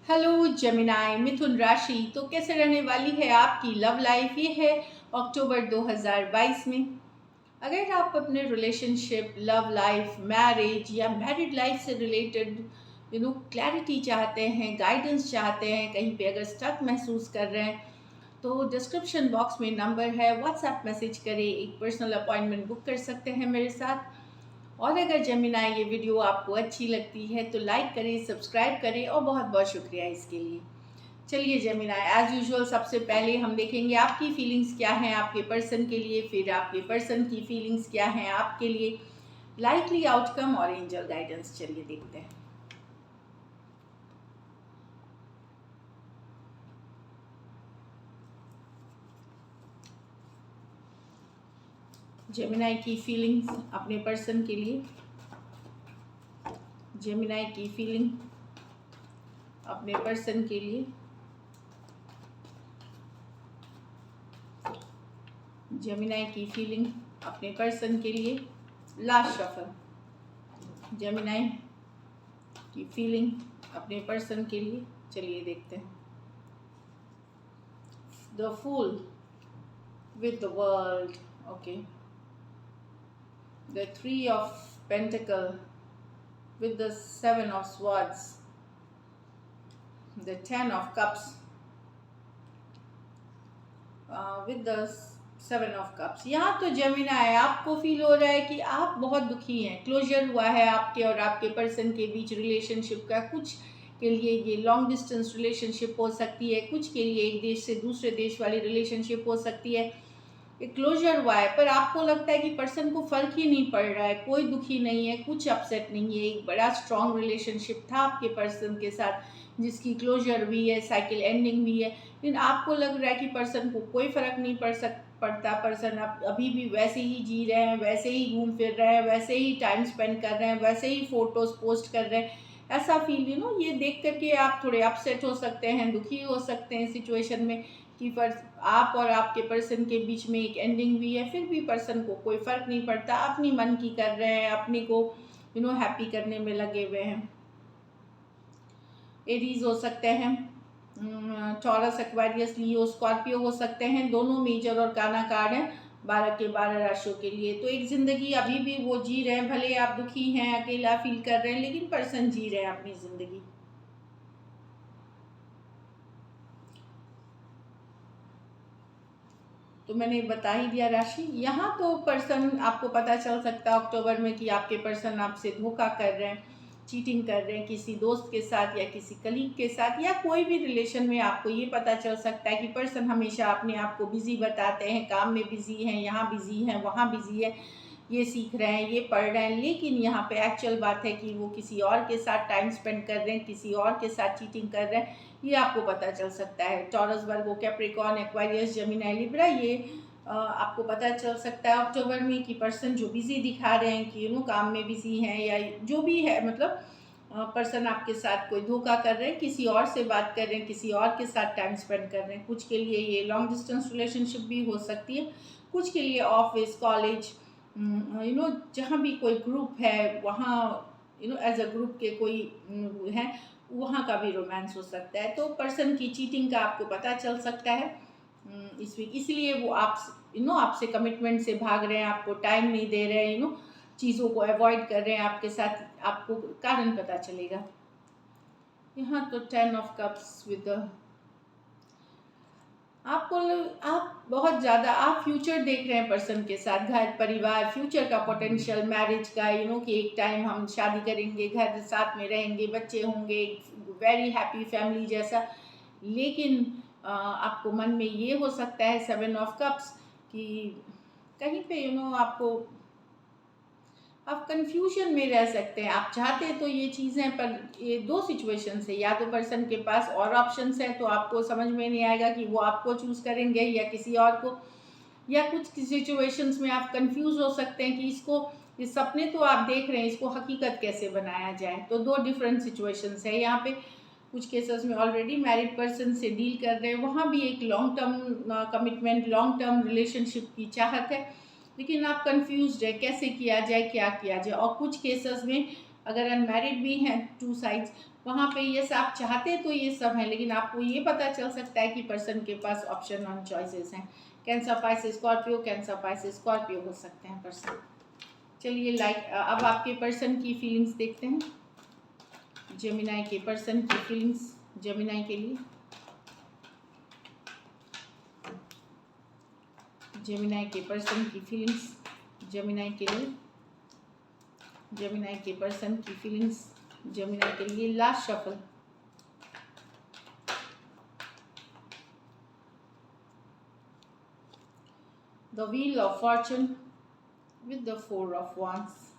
Hello Gemini मिथुन राशि। तो कैसे रहने वाली है आपकी लव लाइफ? ये है अक्टूबर 2022 में। अगर आप अपने रिलेशनशिप, लव लाइफ, मैरिज या मैरिड लाइफ से रिलेटेड क्लैरिटी चाहते हैं, गाइडेंस चाहते हैं, कहीं पे अगर स्टक महसूस कर रहे हैं, तो डिस्क्रिप्शन बॉक्स में नंबर है, व्हाट्सएप मैसेज करें, एक पर्सनल अपॉइंटमेंट बुक कर सकते हैं मेरे साथ। और अगर जेमिनाई ये वीडियो आपको अच्छी लगती है तो लाइक करें, सब्सक्राइब करें और बहुत बहुत शुक्रिया इसके लिए। चलिए जेमिनाई, एज यूजुअल सबसे पहले हम देखेंगे आपकी फीलिंग्स क्या हैं आपके पर्सन के लिए, फिर आपके पर्सन की फीलिंग्स क्या हैं आपके लिए, लाइकली आउटकम और एंजल गाइडेंस। चलिए देखते हैं। जेमिनाई की फीलिंग्स अपने पर्सन के लिए। जेमिनाई की फीलिंग अपने पर्सन के लिए। जेमिनाई की फीलिंग अपने पर्सन के लिए। Last shuffle. जेमिनाई की फीलिंग अपने पर्सन के लिए। चलिए देखते हैं। The fool with the world. Okay. The 3 of Pentacle with the 7 of Swords. The 10 of Cups with the 7 of Cups. यहाँ तो जेमिनाई आपको फील हो रहा है कि आप बहुत दुखी हैं। क्लोजर हुआ है आपके और आपके पर्सन के बीच रिलेशनशिप का। कुछ के लिए ये लॉन्ग डिस्टेंस रिलेशनशिप हो सकती है, कुछ के लिए एक देश से दूसरे देश वाली रिलेशनशिप हो सकती है। एक क्लोजर हुआ है, पर आपको लगता है कि पर्सन को फर्क ही नहीं पड़ रहा है, कोई दुखी नहीं है, कुछ अपसेट नहीं है। एक बड़ा स्ट्रॉन्ग रिलेशनशिप था आपके पर्सन के साथ जिसकी क्लोजर भी है, साइकिल एंडिंग भी है, लेकिन आपको लग रहा है कि पर्सन को कोई फर्क नहीं पड़ता। पर्सन अभी भी वैसे ही जी रहे हैं, वैसे ही घूम फिर रहे हैं, वैसे ही टाइम स्पेंड कर रहे हैं, वैसे ही फोटोज पोस्ट कर रहे हैं। ऐसा फील ये देख करके आप थोड़े अपसेट हो सकते हैं, दुखी हो सकते हैं सिचुएशन में कि आप और आपके पर्सन के बीच में एक एंडिंग हुई है, फिर भी पर्सन को कोई फर्क नहीं पड़ता, अपनी मन की कर रहे हैं, अपने को हैप्पी करने में लगे हुए हैं। एरीज हो सकते हैं, टॉरस, एक्वेरियस, लियो, स्कॉर्पियो हो सकते हैं। दोनों मेजर और काना कार्ड हैं 12 के 12 राशियों के लिए। तो एक जिंदगी अभी भी वो जी रहे हैं, भले आप दुखी हैं, अकेला फील कर रहे हैं, लेकिन पर्सन जी रहे हैं अपनी जिंदगी। तो मैंने बता ही दिया राशि। यहाँ तो पर्सन आपको पता चल सकता है अक्टूबर में कि आपके पर्सन आपसे धोखा कर रहे हैं, चीटिंग कर रहे हैं किसी दोस्त के साथ या किसी कलीग के साथ, या कोई भी रिलेशन में आपको ये पता चल सकता है कि पर्सन हमेशा अपने आप को बिजी बताते हैं, काम में बिजी हैं, यहाँ बिजी हैं, वहाँ बिजी है, ये सीख रहे हैं, ये पढ़ रहे हैं, लेकिन यहाँ पे एक्चुअल बात है कि वो किसी और के साथ टाइम स्पेंड कर रहे हैं, किसी और के साथ चीटिंग कर रहे हैं। ये आपको पता चल सकता है। टॉरस, वर्गो, कैप्रिकॉर्न, एक्वारियस, जेमिनी, लिब्रा, ये आपको पता चल सकता है अक्टूबर में कि पर्सन जो बिजी दिखा रहे हैं कि काम में बिजी हैं या जो भी है, मतलब पर्सन आपके साथ कोई धोखा कर रहे हैं, किसी और से बात कर रहे हैं, किसी और के साथ टाइम स्पेंड कर रहे हैं। कुछ के लिए ये लॉन्ग डिस्टेंस रिलेशनशिप भी हो सकती है, कुछ के लिए ऑफिस, कॉलेज, जहाँ भी कोई ग्रुप है वहाँ एज अ ग्रुप के कोई है, वहाँ का भी रोमांस हो सकता है। तो पर्सन की चीटिंग का आपको पता चल सकता है इस वीक, इसलिए वो आपसे कमिटमेंट से भाग रहे हैं, आपको टाइम नहीं दे रहे हैं, चीज़ों को अवॉइड कर रहे हैं आपके साथ, आपको कारण पता चलेगा। यहाँ तो 10 ऑफ कप्स विद आप बहुत ज़्यादा आप फ्यूचर देख रहे हैं पर्सन के साथ, घर परिवार, फ्यूचर का पोटेंशियल, मैरिज का, कि एक टाइम हम शादी करेंगे, घर साथ में रहेंगे, बच्चे होंगे, वेरी हैप्पी फैमिली जैसा। लेकिन आपको मन में ये हो सकता है 7 ऑफ कप्स कि कहीं पे आपको आप कंफ्यूजन में रह सकते हैं। आप चाहते तो ये चीज़ें, पर ये दो सिचुएशन है, या तो पर्सन के पास और ऑप्शंस हैं तो आपको समझ में नहीं आएगा कि वो आपको चूज़ करेंगे या किसी और को, या कुछ सिचुएशंस में आप कंफ्यूज हो सकते हैं कि ये सपने तो आप देख रहे हैं, इसको हकीकत कैसे बनाया जाए। तो दो डिफरेंट सिचुएशंस है यहाँ पे। कुछ केसेस में ऑलरेडी मैरिड पर्सन से डील कर रहे हैं, वहाँ भी एक long term commitment, long term relationship की चाहत है, लेकिन आप कंफ्यूज्ड है कैसे किया जाए, क्या किया जाए। और कुछ केसेस में अगर अनमैरिड भी हैं टू साइड्स, वहाँ पे ये सब आप चाहते तो ये सब हैं, लेकिन आपको ये पता चल सकता है कि पर्सन के पास ऑप्शन ऑन चॉइसेस हैं। Cancer, Pisces, Scorpio, cancer, Pisces, Scorpio हो सकते हैं पर्सन। चलिए अब आपके पर्सन की फीलिंग्स देखते हैं। जेमिनाई के पर्सन की फीलिंग्स जेमिनाई के लिए। जेमिनाई के पर्सन की फीलिंग्स जेमिनाई के लिए। जेमिनाई के पर्सन की फीलिंग्स जेमिनाई के लिए। Last shuffle. The wheel of Fortune with the Four of Wands,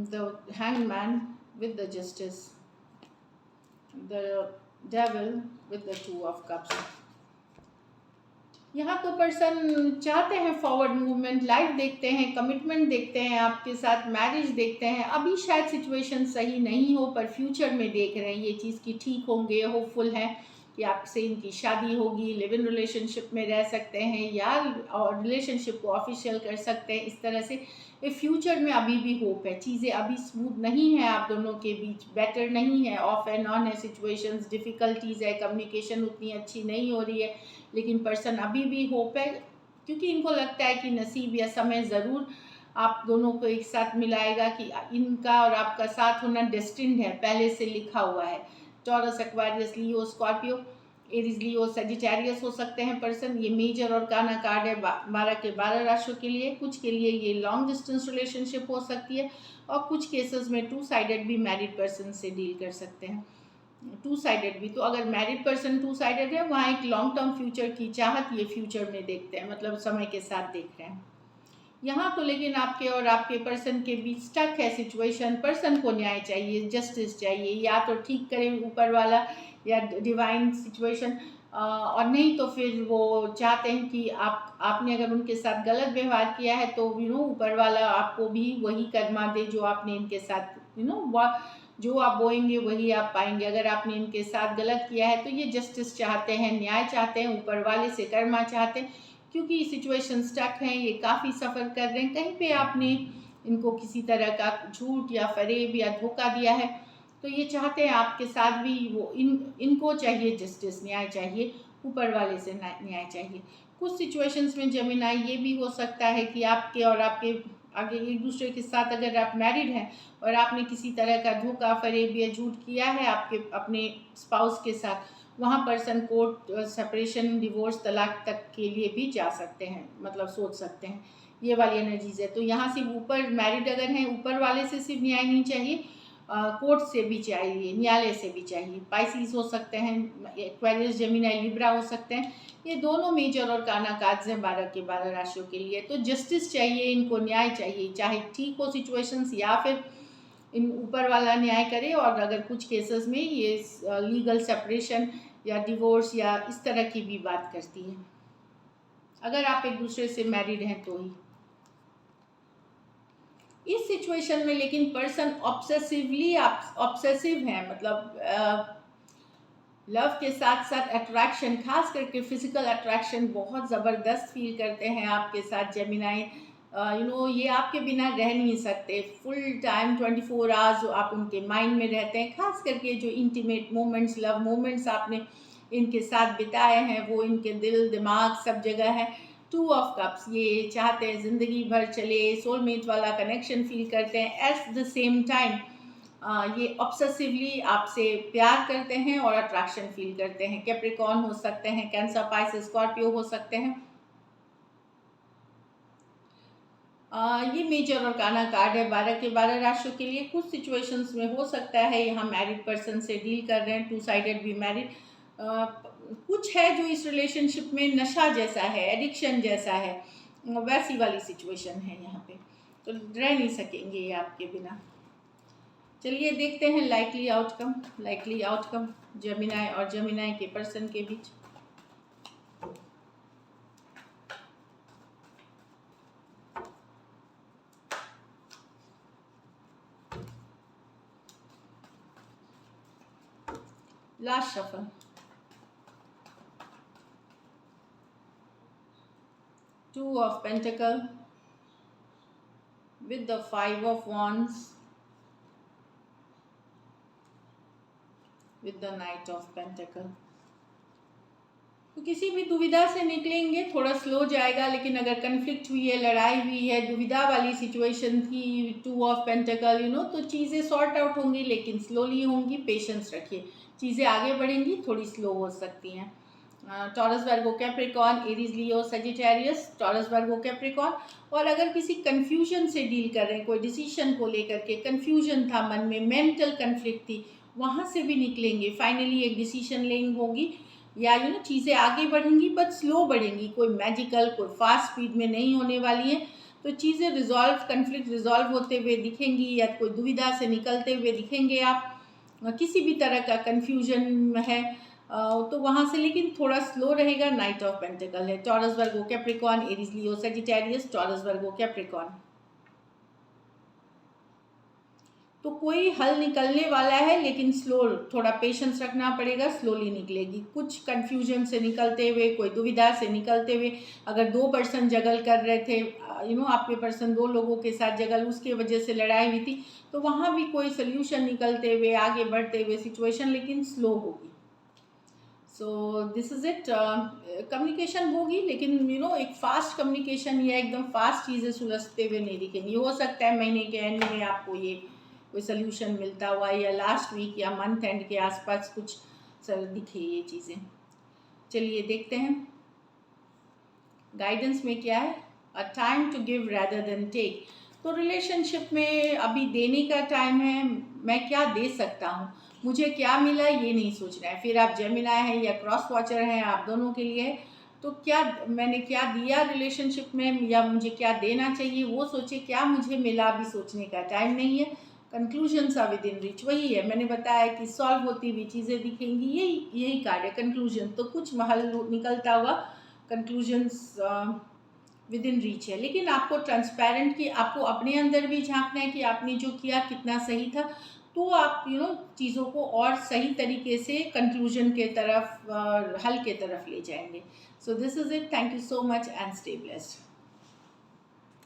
the Hangman with the Justice, the Devil with the Two of Cups। यहाँ तो पर्सन चाहते हैं फॉरवर्ड मूवमेंट, लाइफ देखते हैं, कमिटमेंट देखते हैं, आपके साथ मैरिज देखते हैं। अभी शायद सिचुएशन सही नहीं हो, पर फ्यूचर में देख रहे हैं ये चीज़ की ठीक होंगे, होपफुल है कि आपसे इनकी शादी होगी, लिव इन रिलेशनशिप में रह सकते हैं या और रिलेशनशिप को ऑफिशियल कर सकते हैं। इस तरह से ये फ्यूचर में अभी भी होप है। चीज़ें अभी स्मूथ नहीं है आप दोनों के बीच, बेटर नहीं है, ऑफ एंड ऑन है सिचुएशंस, डिफ़िकल्टीज़ है, कम्युनिकेशन उतनी अच्छी नहीं हो रही है, लेकिन पर्सन अभी भी होप है, क्योंकि इनको लगता है कि नसीब या समय ज़रूर आप दोनों को एक साथ मिलाएगा, कि इनका और आपका साथ होना डेस्टिन्ड है, पहले से लिखा हुआ है। टॉरस, एक्वारियस, लियो, स्कॉर्पियो, एरीज, लियो, सजिटेरियस हो सकते हैं पर्सन। ये मेजर और काना कार्ड है 12 के 12 राशियों के लिए। कुछ के लिए ये लॉन्ग डिस्टेंस रिलेशनशिप हो सकती है, और कुछ केसेस में टू साइडेड भी मैरिड पर्सन से डील कर सकते हैं। टू साइडेड भी, तो अगर मैरिड पर्सन टू साइडेड है, वहाँ एक लॉन्ग टर्म फ्यूचर की चाहत ये फ्यूचर में देखते हैं, मतलब समय के साथ देख रहे हैं यहाँ तो। लेकिन आपके और आपके पर्सन के बीच स्टक है सिचुएशन। पर्सन को न्याय चाहिए, जस्टिस चाहिए, या तो ठीक करे ऊपर वाला या डिवाइन सिचुएशन, और नहीं तो फिर वो चाहते हैं कि आपने अगर उनके साथ गलत व्यवहार किया है तो ऊपर वाला आपको भी वही कर्मा दे जो आपने इनके साथ जो आप बोएंगे वही आप पाएंगे। अगर आपने इनके साथ गलत किया है तो ये जस्टिस चाहते हैं, न्याय चाहते हैं, ऊपर वाले से कर्मा चाहते हैं, क्योंकि सिचुएशन स्टक हैं, ये काफ़ी सफ़र कर रहे हैं। कहीं पे आपने इनको किसी तरह का झूठ या फरेब या धोखा दिया है, तो ये चाहते हैं आपके साथ भी वो इनको चाहिए जस्टिस, न्याय चाहिए, ऊपर वाले से न्याय चाहिए। कुछ सिचुएशंस में जेमिनाई ये भी हो सकता है कि आपके और आपके आगे एक दूसरे के साथ, अगर आप मैरिड हैं और आपने किसी तरह का धोखा, फरेब या झूठ किया है आपके अपने स्पाउस के साथ, वहाँ पर्सन कोर्ट, सेपरेशन, डिवोर्स, तलाक तक के लिए भी जा सकते हैं, मतलब सोच सकते हैं। ये वाली एनर्जीज है। तो यहाँ सिर्फ ऊपर मैरिड अगर हैं, ऊपर वाले से सिर्फ न्याय नहीं चाहिए, कोर्ट से भी चाहिए, न्यायालय से भी चाहिए। पाइसिस हो सकते हैं, एक्वेरियस, जेमिनाई, लिब्रा हो सकते हैं। ये दोनों मेजर और काना कार्ड्स हैं 12 के 12 राशियों के लिए। तो जस्टिस चाहिए, इनको न्याय चाहिए, चाहे ठीक हो सिचुएशंस या फिर इन ऊपर वाला न्याय करे। और अगर कुछ केसेस में ये लीगल सेपरेशन या डिवोर्स या इस तरह की भी बात करती है, अगर आप एक दूसरे से मैरिड हैं तो ही। इस सिचुएशन में लेकिन पर्सन ऑब्सेसिव है, मतलब लव के साथ साथ अट्रैक्शन, खास करके फिजिकल अट्रैक्शन बहुत ज़बरदस्त फील करते हैं आपके साथ जेमिनाई। ये आपके बिना रह नहीं सकते, फुल टाइम 24 आवर्स आप उनके माइंड में रहते हैं। खास करके जो इंटीमेट मोमेंट्स, लव मोमेंट्स आपने इनके साथ बिताए हैं, वो इनके दिल दिमाग सब जगह है। टू ऑफ कप्स, ये चाहते हैं ज़िंदगी भर चले, सोलमेट वाला कनेक्शन फील करते हैं। एट द सेम टाइम ये ऑब्सेसिवली आपसे प्यार करते हैं और अट्रैक्शन फील करते हैं। कैप्रिकॉर्न हो सकते हैं, कैंसर, पाइसेस, स्कॉर्पियो हो सकते हैं। ये मेजर और काना कार्ड है 12 के 12 राशियों के लिए। कुछ सिचुएशंस में हो सकता है यहाँ मैरिड पर्सन से डील कर रहे हैं, टू साइडेड भी मैरिड। कुछ है जो इस रिलेशनशिप में नशा जैसा है, एडिक्शन जैसा है, वैसी वाली सिचुएशन है यहाँ पे, तो रह नहीं सकेंगे ये आपके बिना। चलिए देखते हैं लाइकली आउटकम जेमिनाई और जेमिनाई के पर्सन के बीच। Last shuffle. Two of pentacle with the 5 of Wands, with the Knight of Pentacle। तो किसी भी दुविधा से निकलेंगे, थोड़ा स्लो जाएगा, लेकिन अगर कन्फ्लिक्ट हुई है, लड़ाई हुई है, दुविधा वाली सिचुएशन थी, 2 ऑफ पेंटिकल तो चीज़ें सॉर्ट आउट होंगी, लेकिन स्लोली होंगी। पेशेंस रखिए, चीज़ें आगे बढ़ेंगी, थोड़ी स्लो हो सकती हैं। टॉरस, वर्गो, कैप्रिकॉर्न, एरीज, लियो, सजिटेरियस, टॉरस, वर्गो, कैप्रिकॉर्न। और अगर किसी कन्फ्यूजन से डील कर रहे हैं, कोई डिसीजन को लेकर के कन्फ्यूजन था मन में, मेंटल कन्फ्लिक्ट थी, वहाँ से भी निकलेंगे। फाइनली एक डिसीजन लेंग होगी, या चीज़ें आगे बढ़ेंगी, बट स्लो बढ़ेंगी, कोई मैजिकल, कोई फास्ट स्पीड में नहीं होने वाली है। तो चीज़ें रिजॉल्व, कन्फ्लिक्ट रिजॉल्व होते हुए दिखेंगी, या कोई दुविधा से निकलते हुए दिखेंगे आप। किसी भी तरह का कन्फ्यूजन है तो वहाँ से, लेकिन थोड़ा स्लो रहेगा। नाइट ऑफ पेंटिकल है। टॉरस, वर्गो, कैप्रिकॉर्न, एरीज, लियो, सजिटेरियस, टॉरस, वर्गो, कैप्रिकॉर्न। तो कोई हल निकलने वाला है, लेकिन स्लो, थोड़ा पेशेंस रखना पड़ेगा, स्लोली निकलेगी। कुछ कन्फ्यूजन से निकलते हुए, कोई दुविधा से निकलते हुए, अगर 2 पर्सन जगल कर रहे थे, आपके पर्सन 2 लोगों के साथ जगल, उसके वजह से लड़ाई हुई थी, तो वहाँ भी कोई सोल्यूशन निकलते हुए, आगे बढ़ते हुए सिचुएशन, लेकिन स्लो होगी। So this is it. Communication होगी, लेकिन एक फास्ट कम्युनिकेशन या एकदम फास्ट चीज़ें सुलझते हुए नहीं दिखेंगी। हो सकता है महीने के एंड में आपको ये कोई सोल्यूशन मिलता हुआ, या लास्ट वीक या मंथ एंड के आसपास कुछ दिखे ये चीज़ें। चलिए देखते हैं गाइडेंस में क्या है। A time to give rather than take. तो रिलेशनशिप में अभी देने का टाइम है। मैं क्या दे सकता हूँ, मुझे क्या मिला, ये नहीं सोचना है। फिर आप जेमिनाई हैं या क्रॉस वॉचर हैं, आप दोनों के लिए तो क्या मैंने क्या दिया रिलेशनशिप में, या मुझे क्या देना चाहिए, वो सोचे। क्या मुझे मिला, अभी सोचने का टाइम नहीं है। Conclusions are within reach, वही है, मैंने बताया कि सॉल्व होती हुई चीज़ें दिखेंगी, यही कार्ड है, कंक्लूजन। तो कुछ हल निकलता हुआ, कंक्लूजन्स विद इन रीच है। लेकिन आपको ट्रांसपेरेंट, कि आपको अपने अंदर भी झांकना है कि आपने जो किया कितना सही था, तो आप चीज़ों को और सही तरीके से कंक्लूजन के तरफ, हल के तरफ ले जाएंगे। So this is it. Thank you so much and stay blessed.